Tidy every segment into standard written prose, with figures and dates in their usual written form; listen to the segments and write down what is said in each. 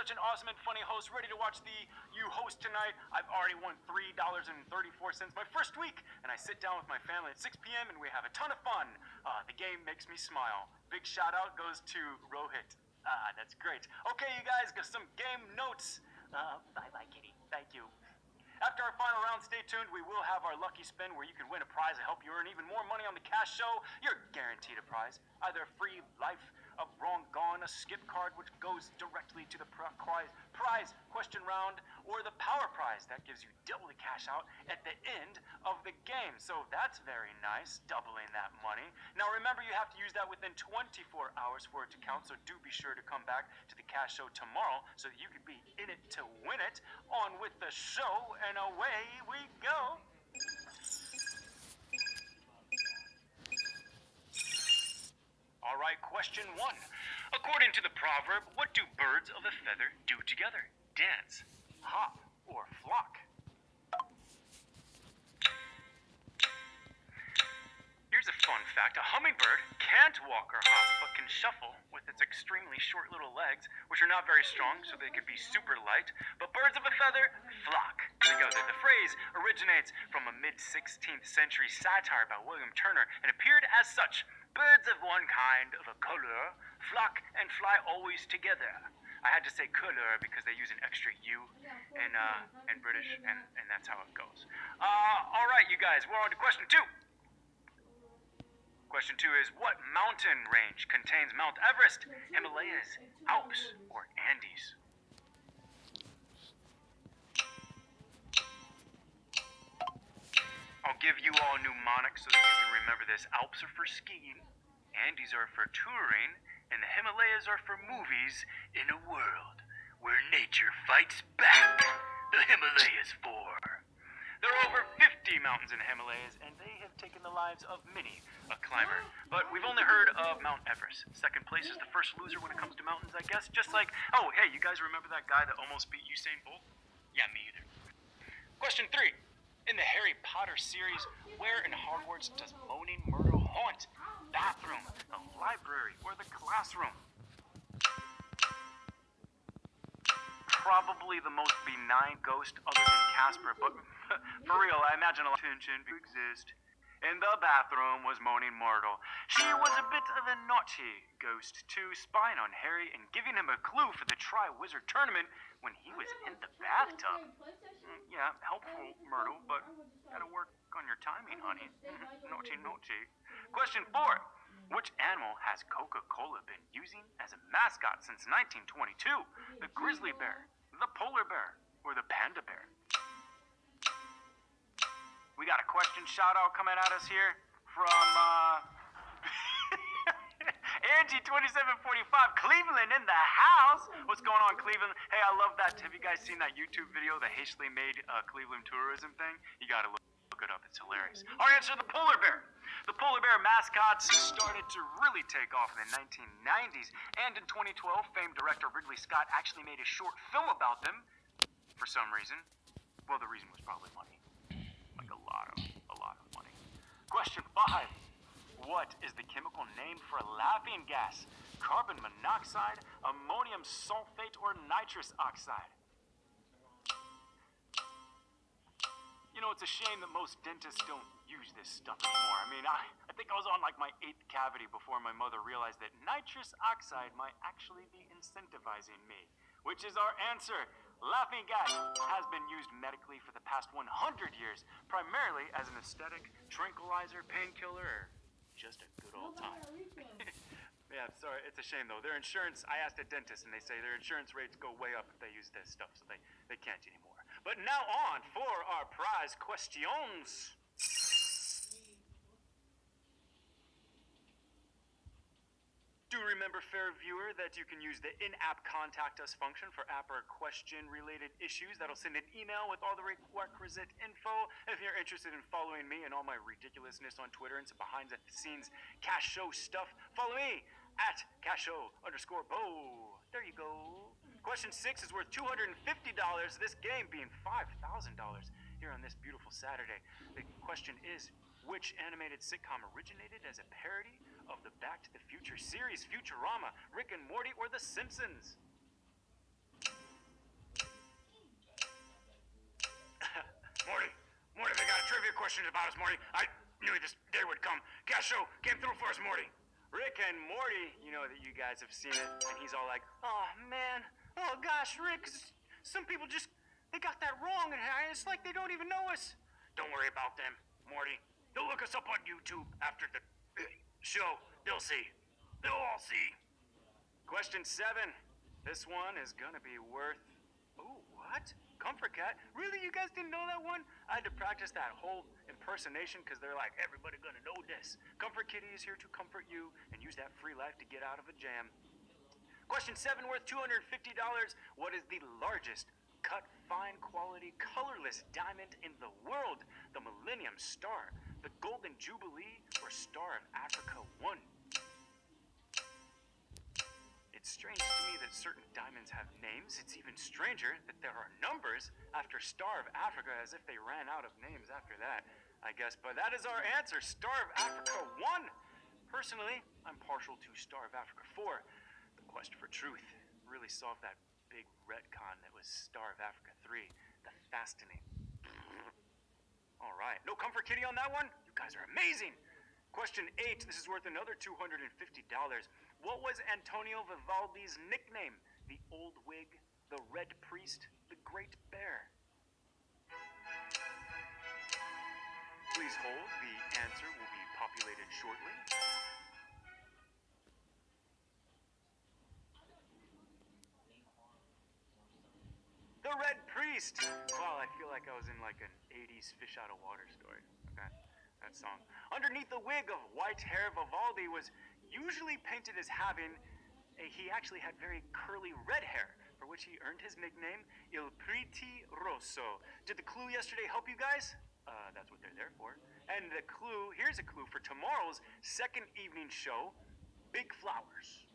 such an awesome and funny host, ready to watch you host tonight. I've already won $3.34 my first week, and I sit down with my family at 6 p.m. and we have a ton of fun. The game makes me smile. Big shout out goes to Rohit. That's great. Okay, you guys, got some game notes. Bye-bye, kitty. Thank you. After our final round, stay tuned. We will have our lucky spin where you can win a prize to help you earn even more money on the cash show. You're guaranteed a prize. Either a free life, a wrong gone, a skip card, which goes directly to the prize question round, or the power prize. That gives you double the cash out at the end of the game. So that's very nice, doubling that money. Now remember, you have to use that within 24 hours for it to count, so do be sure to come back to the cash show tomorrow so that you can be in it to win it. On with the show, and away we go. All right, question 1. According to the proverb, what do birds of a feather do together? Dance, hop, or flock? Here's a fun fact. A hummingbird can't walk or hop, but can shuffle with its extremely short little legs, which are not very strong, so they could be super light. But birds of a feather flock together. The phrase originates from a mid-16th century satire by William Turner and appeared as such. Birds of one kind, of a couleur, flock and fly always together. I had to say couleur because they use an extra U in British, and that's how it goes. All right, you guys, we're on to question 2. Question 2 is, what mountain range contains Mount Everest, Himalayas, Alps, or Andes? I'll give you all mnemonics so that you can remember this. Alps are for skiing, Andes are for touring, and the Himalayas are for movies in a world where nature fights back. The Himalayas for. There are over 50 mountains in the Himalayas, and they have taken the lives of many a climber. But we've only heard of Mount Everest. Second place is the first loser when it comes to mountains, I guess. Just like, oh, hey, you guys remember that guy that almost beat Usain Bolt? Yeah, me either. Question 3. In the Harry Potter series, where in Hogwarts does Moaning Myrtle haunt? Bathroom, the library, or the classroom? Probably the most benign ghost other than Casper, but for real, I imagine a lot of tension to exist. In the bathroom was Moaning Myrtle. She was a bit of a naughty ghost to spying on Harry and giving him a clue for the Tri-Wizard Tournament when he was in the bathtub. Yeah, helpful, Myrtle, but gotta work on your timing, honey. Naughty, naughty. Question 4. Which animal has Coca-Cola been using as a mascot since 1922? The grizzly bear, the polar bear, or the panda bear? We got a question shout-out coming at us here from, Angie2745, Cleveland in the house. What's going on, Cleveland? Hey, I love that. Have you guys seen that YouTube video, the hastily made Cleveland tourism thing? You gotta look it up. It's hilarious. Our answer, the polar bear. The polar bear mascots started to really take off in the 1990s, and in 2012, famed director Ridley Scott actually made a short film about them for some reason. Well, the reason was probably money. Like a lot of money. Question 5. What is the chemical name for a laughing gas? Carbon monoxide, ammonium sulfate, or nitrous oxide? You know, it's a shame that most dentists don't use this stuff anymore. I mean, I think I was on like my 8th cavity before my mother realized that nitrous oxide might actually be incentivizing me. Which is our answer. Laughing gas has been used medically for the past 100 years, primarily as an aesthetic, tranquilizer, painkiller, or just a good old time. Yeah, sorry, it's a shame though. Their insurance, I asked a dentist and they say their insurance rates go way up if they use this stuff, so they can't anymore. But now on for our prize questions. Do remember, fair viewer, that you can use the in-app contact us function for app or question-related issues. That'll send an email with all the requisite info. If you're interested in following me and all my ridiculousness on Twitter and some behind-the-scenes Cash Show stuff, follow me at @casho_bo. There you go. Question 6 is worth $250. This game being $5,000 here on this beautiful Saturday. The question is, which animated sitcom originated as a parody of the Back to the Future series, Futurama, Rick and Morty, or The Simpsons? questions about us, Morty. I knew this day would come. Cash show came through for us, Morty. Rick and Morty, you know that you guys have seen it, and he's all like, oh, man. Oh, gosh, Rick, some people just, they got that wrong, and it's like they don't even know us. Don't worry about them, Morty. They'll look us up on YouTube after the show. They'll see. They'll all see. Question 7. This one is gonna be worth... Oh, what? Comfort Cat? Really? You guys didn't know that one? I had to practice that whole impersonation because they're like, everybody gonna know this. Comfort Kitty is here to comfort you and use that free life to get out of a jam. Question 7 worth $250. What is the largest cut fine quality colorless diamond in the world? The Millennium Star, the Golden Jubilee, or Star of Africa 1? It's strange to me that certain diamonds have names. It's even stranger that there are numbers after Star of Africa, as if they ran out of names after that, I guess. But that is our answer, Star of Africa 1. Personally, I'm partial to Star of Africa 4. The quest for truth really solved that big retcon that was Star of Africa 3. The fastening. All right, no Comfort Kitty on that one? You guys are amazing. Question 8, this is worth another $250. What was Antonio Vivaldi's nickname? The Old Wig, the Red Priest, the Great Bear? Please hold, the answer will be populated shortly. The Red Priest! Wow, I feel like I was in like an 80s fish out of water story. Okay, that song. Underneath the wig of white hair, Vivaldi was usually painted as having he actually had very curly red hair, for which he earned his nickname, Il Preti Rosso. Did the clue yesterday help you guys? That's what they're there for. And the clue, here's a clue for tomorrow's second evening show, Big Flowers.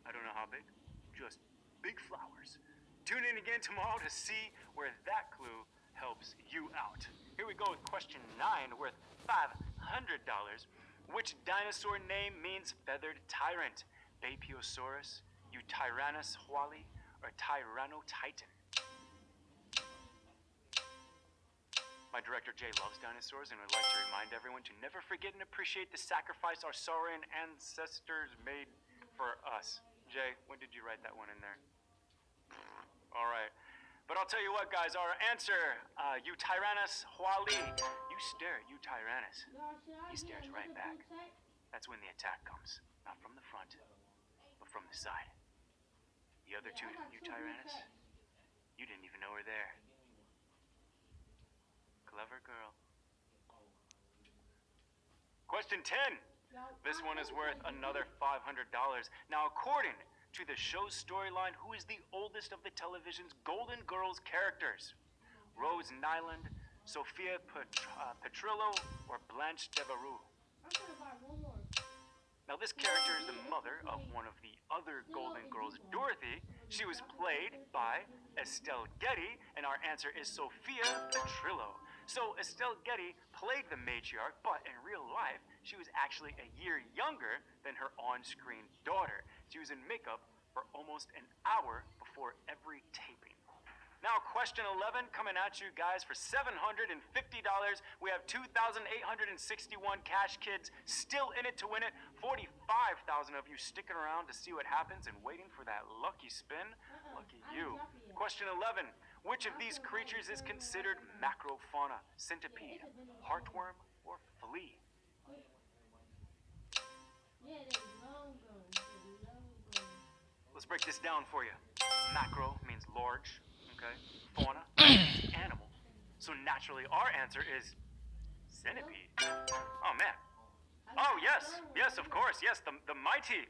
I don't know how big, just big flowers. Tune in again tomorrow to see where that clue helps you out. Here we go with question 9, worth $500. Which dinosaur name means feathered tyrant? Bapiosaurus, Eutyrannus huali, or Tyrannotitan? My director Jay loves dinosaurs and would like to remind everyone to never forget and appreciate the sacrifice our saurian ancestors made for us. Jay, when did you write that one in there? All right. But I'll tell you what, guys, our answer, Eutyrannus huali. You stare at Eutyrannus. He stares right back. That's when the attack comes. Not from the front, but from the side. The other two Eutyrannus, you didn't even know were there. Clever girl. Question 10. This one is worth another $500. Now, according to the show's storyline, who is the oldest of the television's Golden Girls characters? Rose Nyland, Sophia Petrillo, or Blanche Devereaux? Now this character is the mother of one of the other Golden Girls, Dorothy. She was played by Estelle Getty, and our answer is Sophia Petrillo. So Estelle Getty played the matriarch, but in real life, she was actually a year younger than her on-screen daughter. She was in makeup for almost an hour before every taping. Now, question 11 coming at you guys for $750. We have 2,861 cash kids still in it to win it. 45,000 of you sticking around to see what happens and waiting for that lucky spin. Lucky you. Question 11. Which of these creatures is considered macrofauna? Centipede, heartworm, or flea? Let's break this down for you. Macro means large, okay? Fauna means animal. So naturally, our answer is centipede. Oh, man. Oh, yes, of course, yes, the mighty,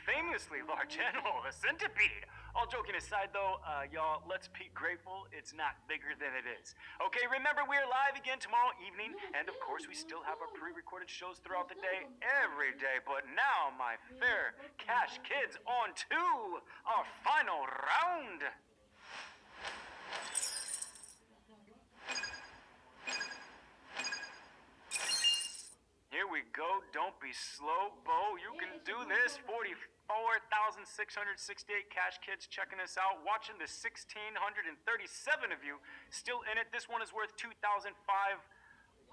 famously large animal, the centipede. All joking aside, though, y'all, let's be grateful it's not bigger than it is. Okay, remember, we're live again tomorrow evening, and of course, we still have our pre-recorded shows throughout the day, every day. But now, my fair cash kids, on to our final round. Here we go. Don't be slow, Bo. You can do this. 44,668 cash kids checking us out, watching the 1,637 of you still in it. This one is worth $2,500.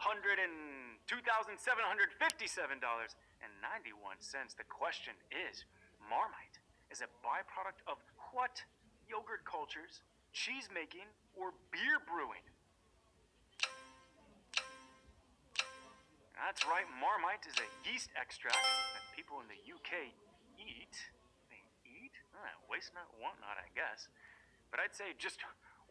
$2,757.91. The question is, Marmite is a byproduct of what yogurt cultures, cheese making, or beer brewing? That's right, Marmite is a yeast extract that people in the UK eat. They eat? Waste not, want not, I guess. But I'd say just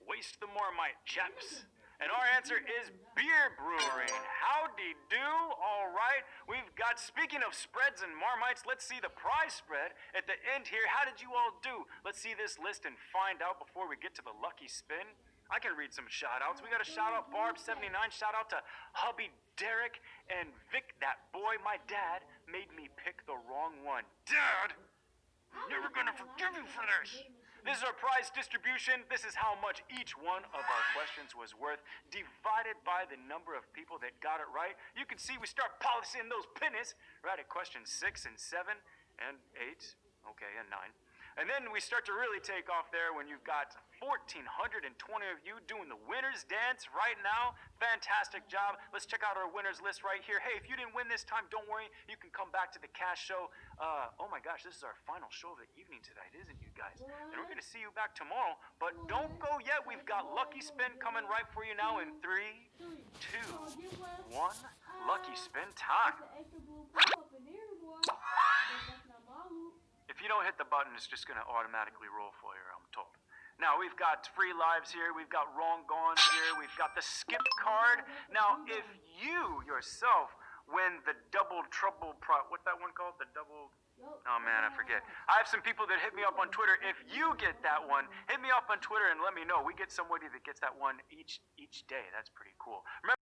waste the Marmite, chaps. And our answer is beer brewing. Howdy do. All right, we've got, speaking of spreads and Marmites, let's see the prize spread at the end here. How did you all do? Let's see this list and find out before we get to the lucky spin. I can read some shout outs. We got a shout out, Barb79. Shout out to hubby Derek and Vic, that boy. My dad made me pick the wrong one. Dad, I'm never gonna forgive you for this. This is our prize distribution. This is how much each one of our questions was worth, divided by the number of people that got it right. You can see we start polishing those pennies right at questions 6 and 7 and 8, okay, and 9. And then we start to really take off there when you've got 1,420 of you doing the winner's dance right now. Fantastic job. Let's check out our winners list right here. Hey, if you didn't win this time, don't worry. You can come back to the cash show. Oh my gosh, this is our final show of the evening tonight, isn't you guys? And we're going to see you back tomorrow. But don't go yet. We've got Lucky Spin coming right for you now in 3, 2, 1. Lucky Spin time. If you don't hit the button, it's just going to automatically roll for you, I'm told. Now, we've got free lives here. We've got wrong gones here. We've got the skip card. Now, if you yourself win the double trouble what's that one called? The double... Oh, man, I forget. I have some people that hit me up on Twitter. If you get that one, hit me up on Twitter and let me know. We get somebody that gets that one each day. That's pretty cool. Remember